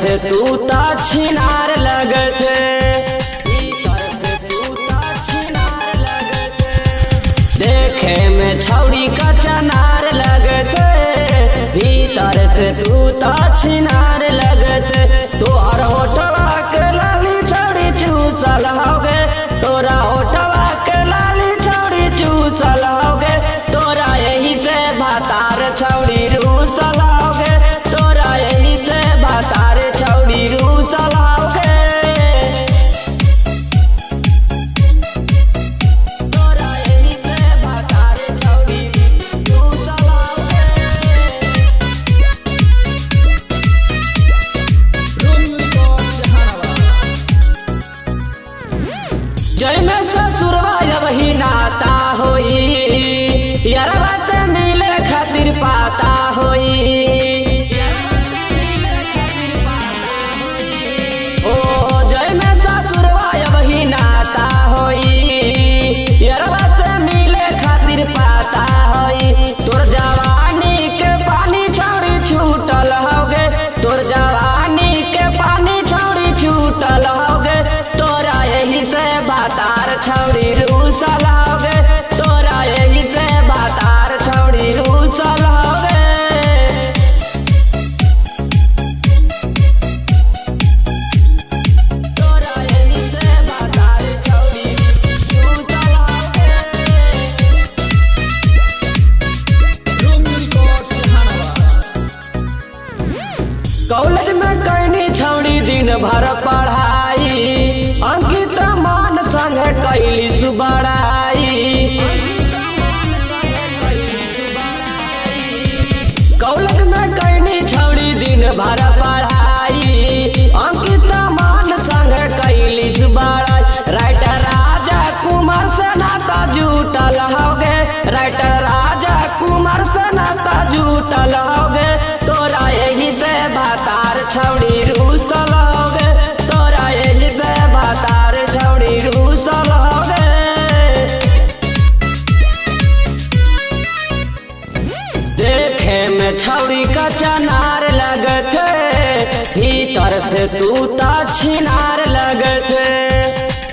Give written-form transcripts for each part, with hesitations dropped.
से तू ता छिनार लगते, देखे में छौरी का चनार लगते, भीतर से तू ता छिनार लगते। तोहर होठवा के लाली छौरी चूसल होगे, तोरा होठवा के लाली छौरी चूसल होगे, तोरा यही से भातार छौरी रूसल होगे, तोरा यही से भातार छौरी रूसल होगे, तोरा यही से भातार छौरी रूसल होगे। जैमे ससुरवा वही नाता होई, यारवा से मिले खातिर पाता होई, ओ जैमे ससुरवा वही नाता होई, यारवा से मिले खातिर पाता होई। तोर जवानी के पानी छौरी छूटल होगे, तोर जवानी के पानी छौरी छूटल होगे, तोरा यही से भातार छौरी रूसल होगे, तोरा यही से भातार छौरी रूसल होगे, तोरा यही से भातार छौरी रूसल होगे। कॉलेज में कैनी छौरी दिन भर पढ़ाई, अंकित मान संग कैली सुबड़ाई, कॉलेज में कैनी छौरी दिन भर पढ़ाई, अंकित मान संग कैली सुबड़ाई। राइटर राजा कुमार से नाता जुटल होगे, राइटर राजा कुमार से नाता जुटल होगे, तोरा यही से भातार छौरी रूसल होगे, तोरा यही से भातार छौरी रूसल होगे। देखे में छौरी का चनार लगते, भीतर से तू ता छिनार लगते,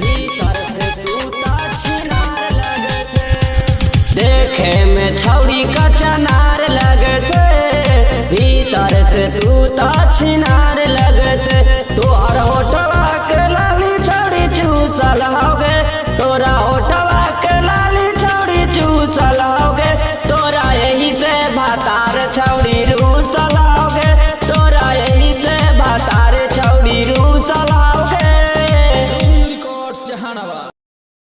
भीतर से तू ता छिनार लगते, देखे में छौरी का चनार लगते, भीतर से तू ता छिनार लगते।